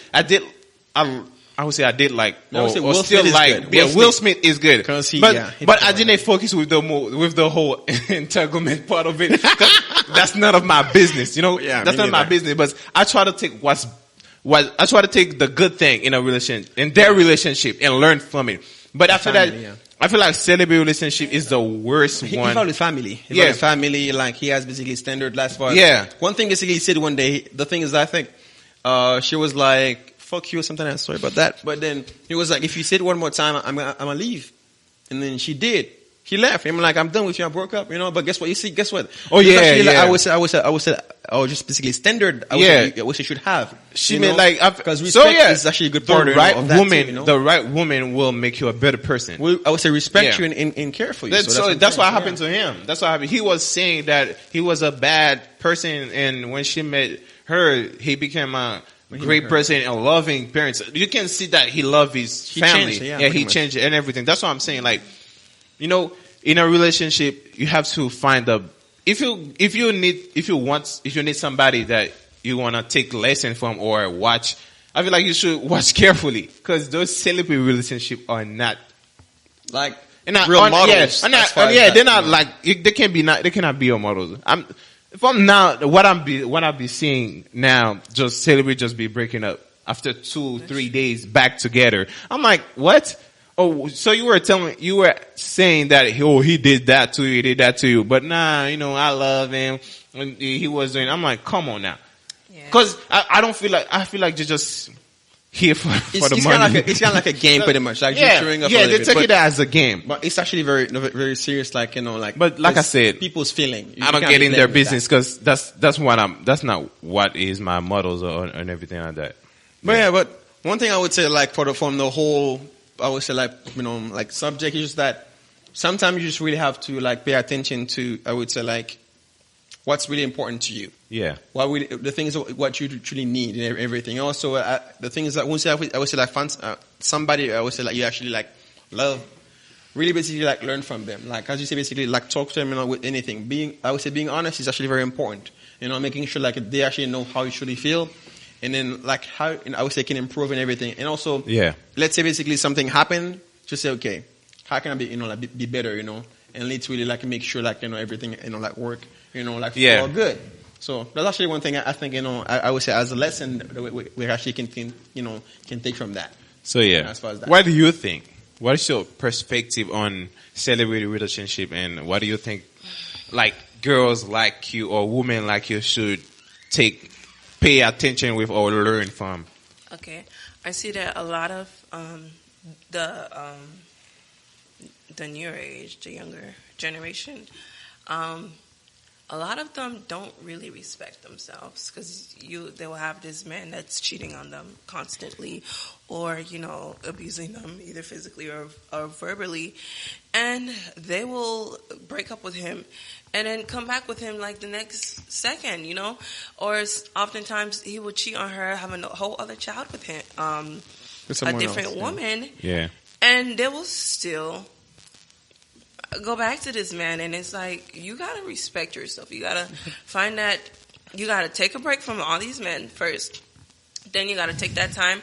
I would say I did like, or still like, Will Smith is good. But I didn't focus with the whole entanglement part of it. That's none of my business, you know? That's none of my business. But I try to take I try to take the good thing in their relationship and learn from it. But after that, I feel like celebrity relationship is the worst one. He found his family. His family, like he has basically standard last part. Yeah. One thing basically he said one day, the thing is I think, she was like, fuck you or something else. Sorry about that. But then he was like, if you say it one more time, I'm gonna leave. And then she did. He left. I'm like, I'm done with you. I broke up, you know. But guess what? Guess what? Oh yeah, yeah. Like, I would say, just basically standard. I wish you should have. She meant like, because respect is actually a good part of that. The right woman will make you a better person. I would say respect you and care for you. That's what happened to him. That's what happened. He was saying that he was a bad person, and when she met her, he became a great person and loving parents. You can see that he loved his family. He changed and everything. That's what I'm saying. Like, you know, in a relationship, you have to find if you need somebody that you want to take lesson from or watch, I feel like you should watch carefully, because those celebrity relationships are not like real models. They're not like they cannot be your models. What I'll be seeing now, just celebrity just be breaking up after 2-3 days back together. I'm like, what? Oh, so you were saying that he did that to you, but nah, you know, I love him when he was doing. I'm like, come on now, because I feel like you're just here for the money. It's kind of like a game, pretty much. Like just showing up. Yeah, they take it as a game, but it's actually very, very serious. Like, you know, like. But like I said, people's feeling. I don't get in their business, because that's not what is my models and everything like that. But but one thing I would say, like from the whole, I would say, like, you know, like subject is just that sometimes you just really have to like pay attention to, I would say, like, what's really important to you. Yeah. The things what you truly need and everything. Also, the things that I would say like find somebody, I would say, like, you actually like love, really basically like learn from them. Like, as you say, basically like talk to them, you know, with anything. I would say being honest is actually very important. You know, making sure like they actually know how you truly feel. And then, like, how, you know, I would say, can improve and everything. And also, let's say basically something happened, just say, okay, how can I be, you know, like be better, you know? And let's really like make sure, like, you know, everything, you know, like work, you know, like all good. So that's actually one thing I think, you know, I would say as a lesson we actually can take from that. So as far as that. What do you think? What is your perspective on celebrity relationship, and what do you think, like, girls like you or women like you should pay attention with or learn from? Okay, I see that a lot of the newer age, the younger generation, a lot of them don't really respect themselves, because they will have this man that's cheating on them constantly, or, you know, abusing them either physically or verbally, and they will break up with him and then come back with him like the next second, you know, or oftentimes he will cheat on her, having a whole other child with him, a different woman, and they will still go back to this man. And it's like, you gotta respect yourself. You gotta find that, you gotta take a break from all these men first. Then you gotta take that time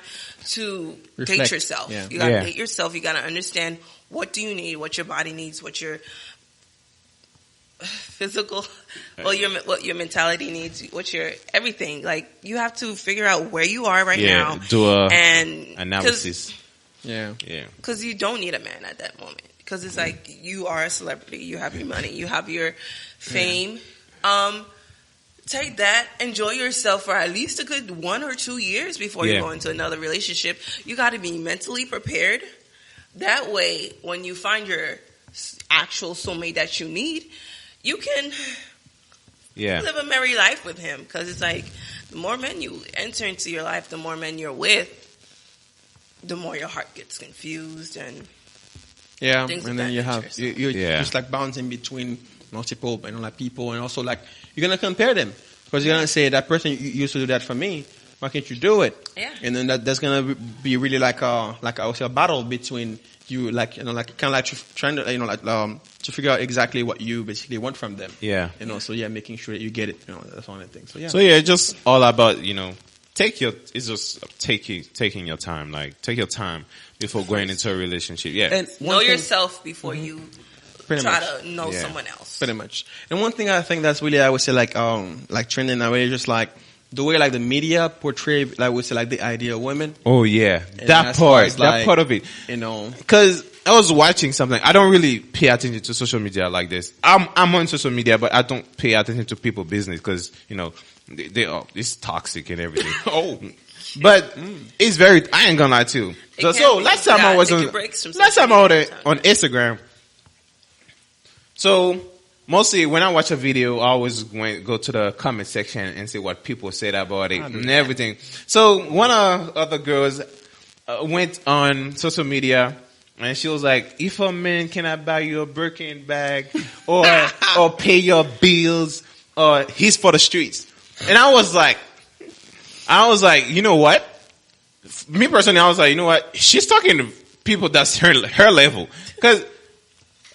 to date yourself. You gotta date yourself. You gotta understand, what do you need, what your body needs, what your physical, what your mentality needs, what your everything. Like, you have to figure out where you are right now. Do an analysis. Because you don't need a man at that moment. Because it's like, you are a celebrity, you have your money, you have your fame. Take that, enjoy yourself for at least a good 1 or 2 years before you go into another relationship. You got to be mentally prepared. That way, when you find your actual soulmate that you need, you can live a merry life with him. Because it's like, the more men you enter into your life, the more men you're with, the more your heart gets confused and and then you're just like bouncing between multiple like people, and also like you're gonna compare them because you're gonna say that person used to do that for me. Why can't you do it? Yeah. And then that's gonna be really like I would say a battle between you, like like kind of like trying to to figure out exactly what you basically want from them. Yeah. So making sure that you get it. That's one of the things. So just all about taking your time. Like take your time before going into a relationship. Yeah. And know yourself before you try to know someone else. Pretty much. And one thing I think that's really, I would say like trending nowadays, just like the way like the media portray, like we say like the ideal women. Oh yeah, that part of it. Because I was watching something. I don't really pay attention to social media like this. I'm on social media, but I don't pay attention to people's business because it's toxic and everything. But it's very. I ain't gonna lie to you. So last time I was on Instagram. So mostly when I watch a video, I always go to the comment section and see what people said about it and everything. So one of the girls went on social media and she was like, "If a man cannot buy you a Birkin bag or pay your bills, he's for the streets." And I was like, you know what? Me personally, I was like, you know what? She's talking to people that's her level. Because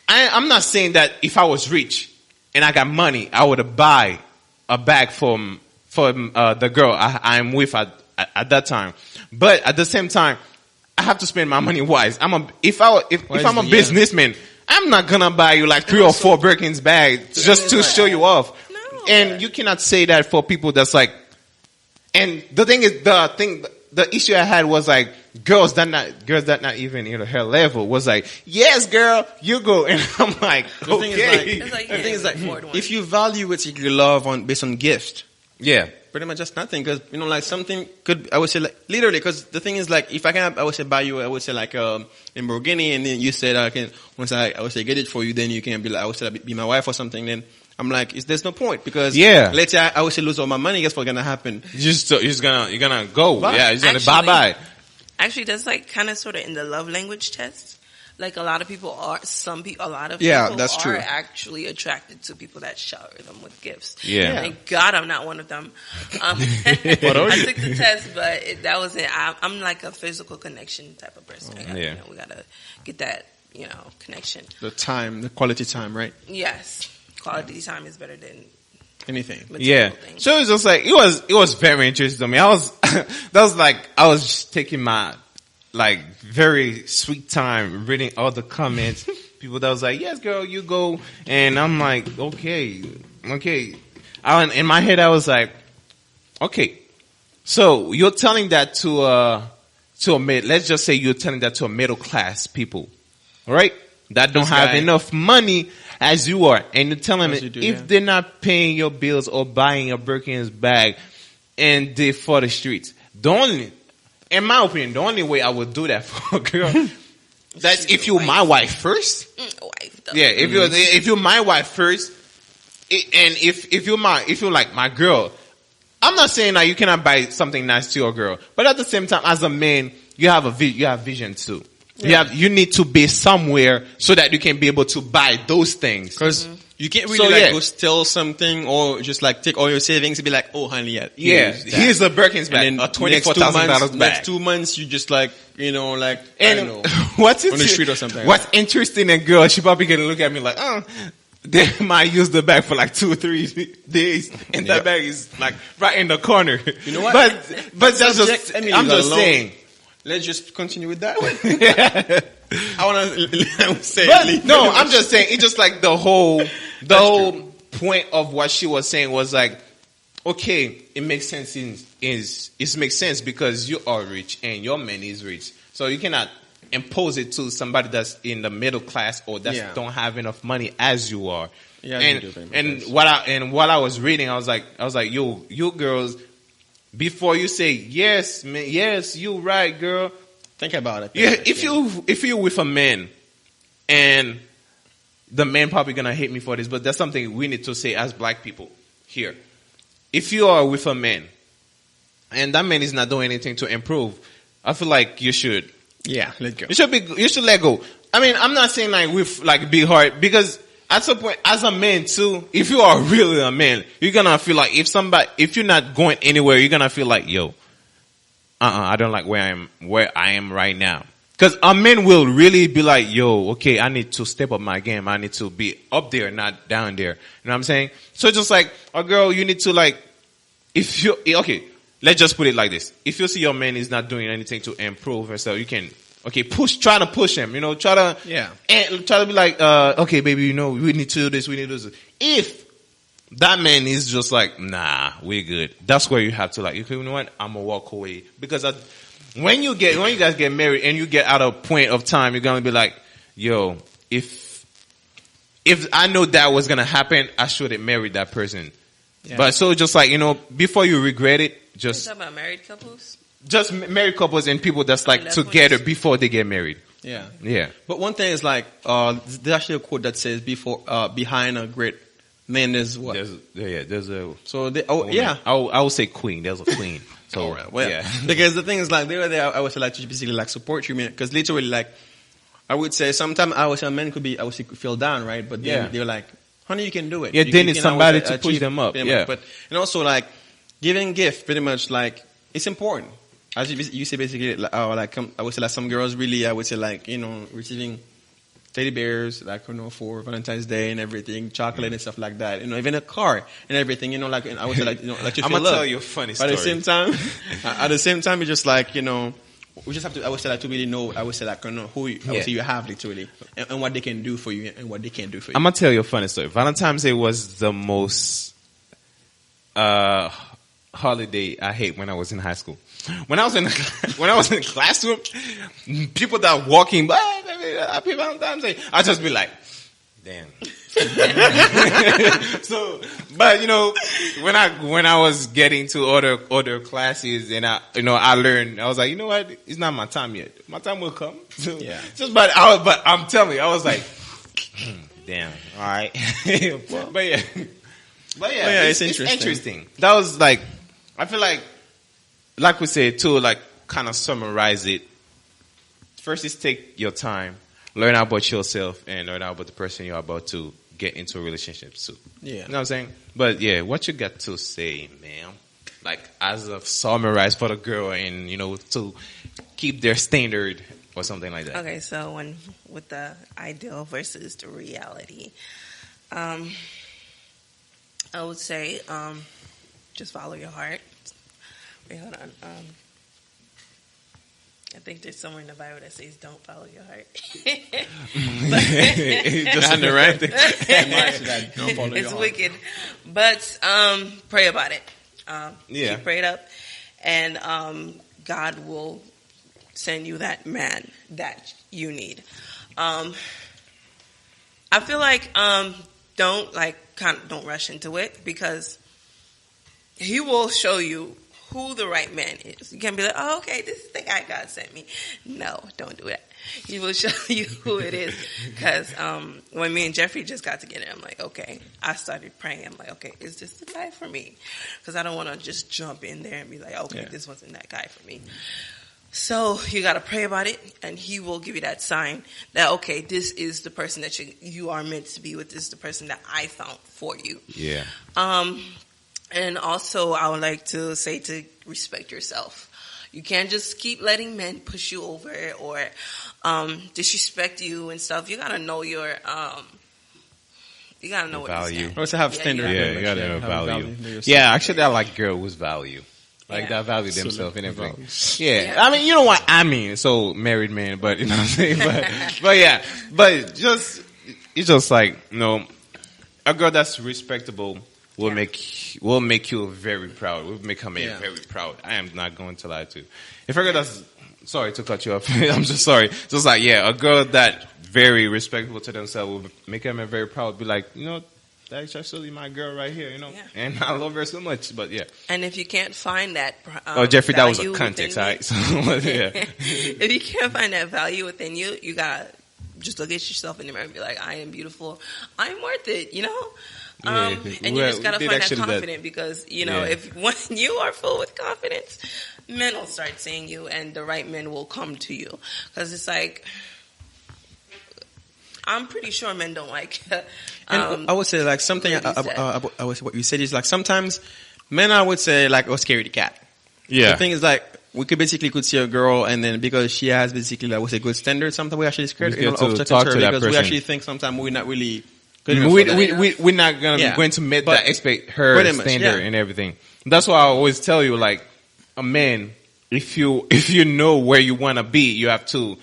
I'm not saying that if I was rich and I got money, I would buy a bag for the girl I'm with at that time. But at the same time, I have to spend my money wise. If I'm a businessman, I'm not gonna buy you like 3 or 4 Birkins bags just to show you off. No. And you cannot say that for people that's like. And the thing is, the issue I had was like girls that not even her level was like, "Yes, girl, you go," and I'm like, "Okay." The thing is like, if you value it, you love based on gift. Yeah. Pretty much just nothing, because like something could, I would say, like literally, because the thing is like, if I can, I would say buy you, I would say like Lamborghini, and then you said once I would say get it for you, then you can be like, I would say be my wife or something. Then I'm like, there's no point, because let's say I would say lose all my money. Guess what's gonna happen? You're gonna go. Bye. Yeah, you're gonna bye. Actually, that's like kind of sort of in the love language test. Like a lot of people are actually attracted to people that shower them with gifts. Yeah. Thank God I'm not one of them. I took the test, but that wasn't. I'm like a physical connection type of person. We gotta get that, connection. The quality time, right? Yes, quality time is better than anything. Yeah. Things. So it was just like it was very interesting to me. I was just taking my like very sweet time reading all the comments. People that was like, "Yes, girl, you go," and I'm like, okay. In my head, I was like, okay. So you're telling that to a mid. Let's just say you're telling that to a middle class people, all right? That don't have enough money as you are, and you're telling them if they're not paying your bills or buying a Birkin's bag, and they're for the streets, in my opinion, the only way I would do that for a girl, that's if you're my wife first. If you're my wife first, and if you're like my girl, I'm not saying that you cannot buy something nice to your girl, but at the same time, as a man, you have vision too. Yeah. You need to be somewhere so that you can be able to buy those things. Because you can't really go steal something or just like take all your savings and be like, "Oh, honey, here's a Birkin's bag, a $24,000 bag." Next 2 months, you just like, and I don't know, what's on the street or something. What's interesting in girl, she probably gonna look at me like, they might use the bag for like 2 or 3 days, and that bag is like right in the corner. You know what? But that's just, I'm just saying. Let's just continue with that one. I want to say I'm just saying, it's just like the whole point of what she was saying was like, okay, it makes sense it makes sense because you are rich and your man is rich. So you cannot impose it to somebody that's in the middle class or that don't have enough money as you are. Yeah, and while I was reading, I was like, you girls, before you say, "Yes, man, yes, you right, girl," Think about it. Yeah, if you're with a man, and the man probably gonna hate me for this, but that's something we need to say as black people here. If you are with a man, and that man is not doing anything to improve, I feel like you should. Yeah, let go. You should let go. I mean, I'm not saying like with like big heart, because at some point, as a man too, if you are really a man, you're gonna feel like if you're not going anywhere, you're gonna feel like, yo, I don't like where I am right now. Cause a man will really be like, yo, okay, I need to step up my game. I need to be up there, not down there. You know what I'm saying? So just like a girl, you need to like, let's just put it like this. If you see your man is not doing anything to improve herself, you can, try to push him, try to be like, okay, baby, we need to do this, we need to do this. If that man is just like, nah, we're good, that's where you have to like, you know what, I'm gonna walk away. Because when you guys get married and you get at a point of time, you're gonna be like, yo, if I know that was gonna happen, I shouldn't marry that person. Yeah. But so just like, before you regret it, just. You're talking about married couples? Just married couples and people that's like together before they get married. Yeah. Yeah. But one thing is like, there's actually a quote that says behind a great man is what? There's a. So I would say queen. There's a queen. So yeah. Because the thing is like, they were there, I would say like to basically like support you, man. Cause literally like, I would say sometimes I would say men could feel down, right? But then they're like, honey, you can do it. Yeah, they need somebody to push them up. Yeah. But, and also like, giving gift pretty much like, it's important. As you say basically, I would say like some girls really, I would say like, receiving teddy bears, like, for Valentine's Day and everything, chocolate and stuff like that, even a car and everything, like, I would say like, like you feel I'm gonna tell you a funny story. But at the same time, it's just like, we just have to, I would say like to really know, I would say like, who I would say you have literally, and what they can do for you and what they can't do for you. I'm gonna tell you a funny story. Valentine's Day was the most, holiday I hate when I was in high school. When I was in the classroom, people that walking by, happy Valentine's Day, I just be like, damn. So, but when I was getting to other classes and I learned, I was like, you know what? It's not my time yet. My time will come. So, yeah. But I'm telling you, I was like, damn. All right. But yeah, it's interesting. That was like, I feel like we said too, like kind of summarize it. First is take your time, learn about yourself, and learn about the person you're about to get into a relationship to. Yeah. You know what I'm saying? But yeah, what you got to say, man? Like as a summarize for the girl and, to keep their standard or something like that. Okay, so with the ideal versus the reality, I would say, just follow your heart. Wait, hold on. I think there's somewhere in the Bible that says, "Don't follow your heart." Just on the right thing. It's wicked, but pray about it. Keep prayed up, and God will send you that man that you need. I feel like don't rush into it, because He will show you who the right man is. You can't be like, oh, okay, this is the guy God sent me. No, don't do that. He will show you who it is. Because when me and Jeffrey just got together, I'm like, okay. I started praying. I'm like, okay, is this the guy for me? Because I don't want to just jump in there and be like, okay, this wasn't that guy for me. So you got to pray about it, and He will give you that sign that, okay, this is the person that you are meant to be with. This is the person that I found for you. Yeah. And also, I would like to say to respect yourself. You can't just keep letting men push you over or disrespect you and stuff. You gotta know your you gotta know what value. Also have standard. Yeah, you gotta know value. Yeah, actually, I like girl who's value. Like that value themselves and everything. Yeah. I mean, you know what I mean. So married man, but you know what I'm saying. But yeah, but it's just like a girl that's respectable. Will make you very proud. Will make her man very proud. I am not going to lie to you. If a girl that's, sorry to cut you off, I'm just sorry. Just like, a girl that very respectful to themselves will make her man very proud. Be like, that's absolutely my girl right here, you know. Yeah. And I love her so much, but yeah. And if you can't find that, Jeffrey, that was a value context, within all right? So, yeah. if you can't find that value within you, you gotta just look at yourself in the mirror and be like, I am beautiful, I'm worth it, you know. And you just gotta find that confident because you know if when you are full with confidence, men will start seeing you, and the right men will come to you because it's like. I'm pretty sure men don't like. And I would say like something. I would say what you said is like sometimes men. I would say like scaredy cat. Yeah. The thing is like we could see a girl and then because she has basically like a good standard, sometimes we actually scared to talk to that person. We actually think sometimes we're not really. We're not going to meet that expect her standard and everything. That's why I always tell you like a man, if you know where you want to be, you have to.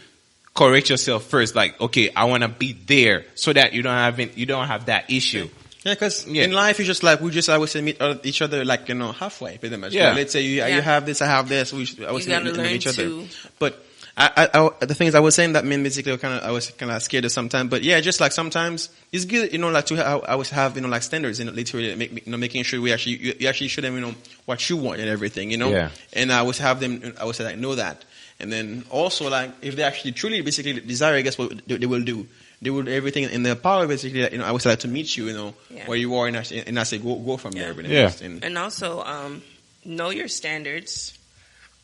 Correct yourself first, like, okay, I want to be there so that you don't have that issue. Yeah, because in life, you just like, I would say meet each other like, halfway, pretty much. Yeah. Like, let's say you have this, I have this, I would say meet each other. To... But I the thing is, I was saying that men basically I was kind of scared of sometimes, but yeah, just like sometimes it's good, like to have, like standards, literally making sure you actually show them, what you want and everything, Yeah. And I would have them, I would say like, know that. And then also like if they actually truly basically desire, I guess what they will do. They will do everything in their power basically. I would say like to meet you, where you are, and I say go from there. Yeah. And also know your standards.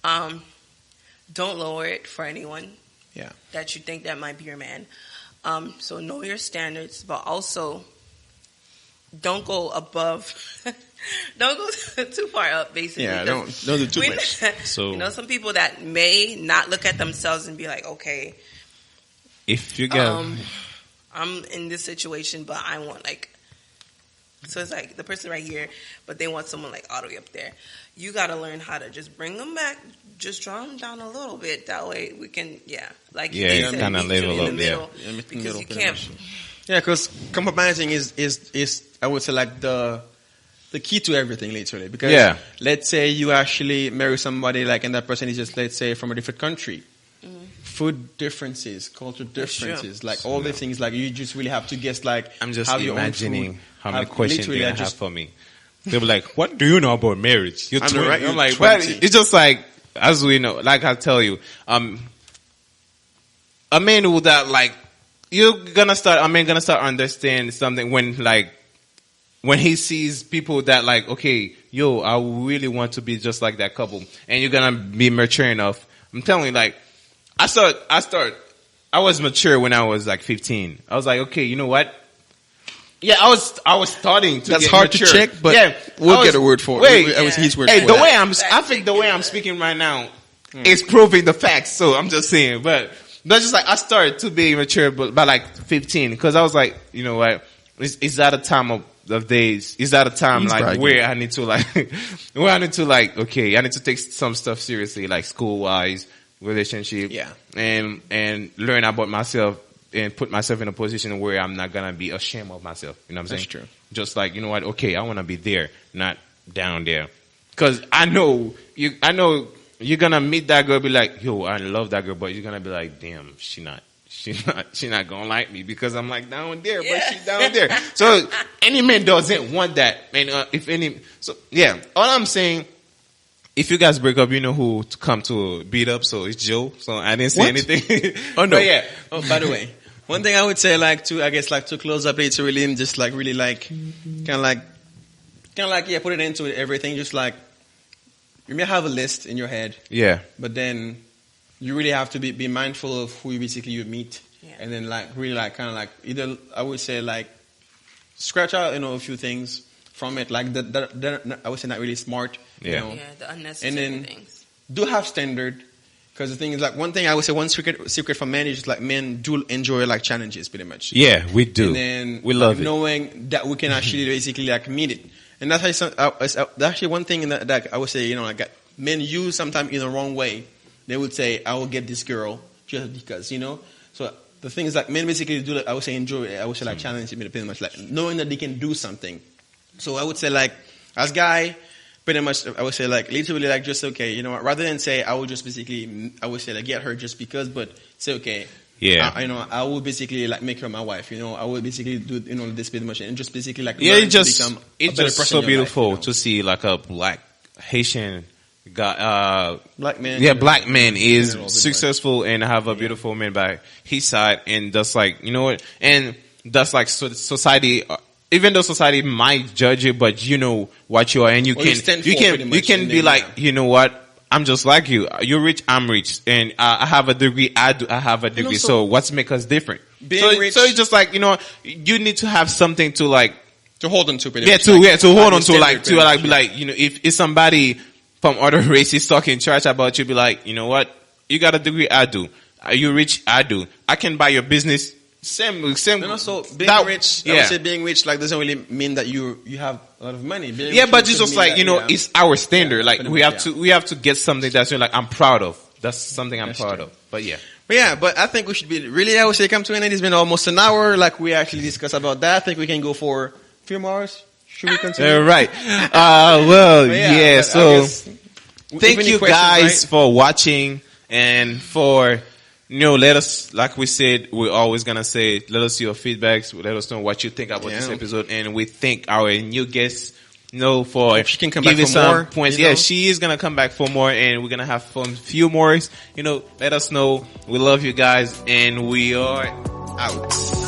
Don't lower it for anyone. Yeah. That you think that might be your man. So know your standards, but also don't go above. Don't go too far up, basically. Yeah, don't do too much. So some people that may not look at themselves and be like, okay, if you get, I'm in this situation, but I want like, so it's like the person right here, but they want someone like all the way up there. You got to learn how to just bring them back, just draw them down a little bit. That way we can, kind of level up, because you can't. Yeah, because compromising is I would say like the key to everything, literally. Because let's say you actually marry somebody like, and that person is just, let's say, from a different country. Mm-hmm. Food differences, culture differences, like all the things, like you just really have to guess, like, I'm just how imagining how many have, questions they have for me. They'll be like, what do you know about marriage? You're 20. Right, I'm like, well, it's just like, as we know, like I tell you, a man who that, like, a man gonna start understand something when he sees people that like, okay, yo, I really want to be just like that couple, and you're gonna be mature enough. I'm telling you, like, I was mature when I was like 15. I was like, okay, you know what? Yeah, I was starting to. That's get hard mature. to check, but we'll get a word for it. I was his word. Hey, for it. I think the way I'm speaking right now is proving the facts. So I'm just saying, but that's just like I started to be mature, but by like 15, because I was like, you know what? Is that a time of days? Is that a time like where I need to okay, I need to take some stuff seriously, like school wise, relationship, and learn about myself and put myself in a position where I'm not gonna be ashamed of myself. You know what I'm saying? That's true. Just like, you know what? Okay, I want to be there, not down there, because I know you're gonna meet that girl, be like, yo, I love that girl, but you're gonna be like, damn, she not gonna like me because I'm like down there, but she's down there. So any man doesn't want that. And all I'm saying, if you guys break up, you know who to come to beat up. So it's Joe. So I didn't say anything. Oh no. But yeah. Oh, by the way, one thing I would say, to close up later, really, just like really like, kind of like, put it into everything. Just like, you may have a list in your head. Yeah. But then you really have to be mindful of who you meet. Yeah. And then like really like kind of like either I would say like scratch out, a few things from it. Like I would say not really smart. Yeah, the unnecessary things. Do have standard. Because the thing is, like, one thing I would say, one secret for men is just like men do enjoy like challenges, pretty much. Yeah, we do. And then we love it, knowing that we can actually basically like meet it. And that's actually one thing that I would say, like men use sometimes in the wrong way. They would say, "I will get this girl just because," So the thing is, like, men basically do, I would say, enjoy it. I would say like challenge it, pretty much like knowing that they can do something. So I would say like as guy. Pretty much, I would say like literally like just okay, rather than say I would just basically I would say like get her just because, but say okay, Yeah. I would basically like make her my wife. I would basically do this pretty much, and just basically like it's become it's just so beautiful to see like a black Haitian guy, black man. Yeah, black man is successful and have a beautiful man by his side, and that's like and that's like society. Even though society might judge you, but you know what you are, and you can be like, you know what, I'm just like you. You're rich, I'm rich, and I have a degree. I have a degree. So what's make us different? So it's just like you need to have something to like to hold on to. To hold on to, like be like, if it's somebody from other races talking trash about you, be like, you know what, you got a degree, I do. Are you rich? I do. I can buy your business. Same. And also being rich. I would say being rich doesn't really mean that you have a lot of money. But it's just like it's our standard. Like we have to get something that's like I'm proud of. That's something I'm proud of. But I think we should be really. I would say come to an end. It's been almost an hour. Like we actually discussed about that. I think we can go for a few more hours. Should we continue? Right. So thank you guys for watching and for. Let us, like we said, we're always gonna say, let us see your feedbacks, let us know what you think about this episode, and we thank our new guest, for she can come back for some more points. Yeah, she is gonna come back for more, and we're gonna have a few more. Let us know. We love you guys, and we are out.